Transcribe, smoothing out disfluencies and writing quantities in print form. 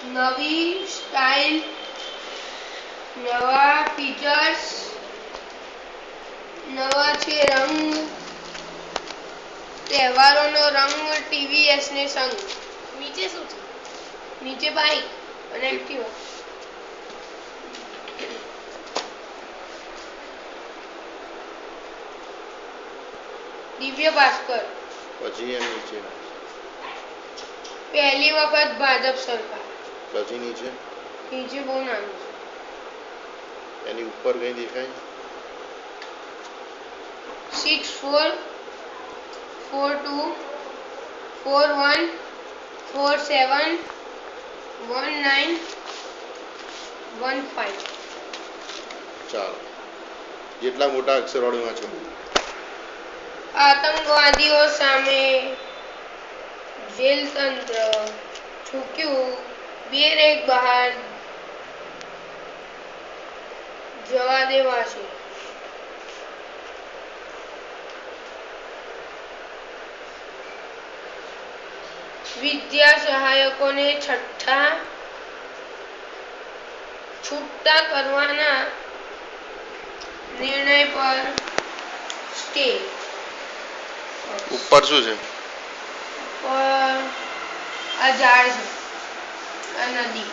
નવી સ્ટાઇલ, નવા ફીચર્સ, નવા છે રંગ, તહેવારોનો રંગ, ટીવીએસ ને સંગ. નીચે શું છે? નીચે બાઈક અને એક્ટિવા. દિવ્ય ભાસ્કર. પછી એમ નીચે પહેલી વખત ભાજપ સરકાર. પછી નીચે બહુ નાનું છે. એની ઉપર કઈ દેખાય? 6441419115. ચાલો, જેટલા મોટા અક્ષરવાળું વાંચો. આતંકવાદીઓ સામે જેલ તંત્ર ઝૂક્યું, બેરેક બહાર જવા દેવાશે. વિદ્યા સહાયકોને છૂટા કરવાના નિર્ણય પર સ્ટે. ઉપર શું છે? ઉપર આ ઝાડ છે, આ નદી.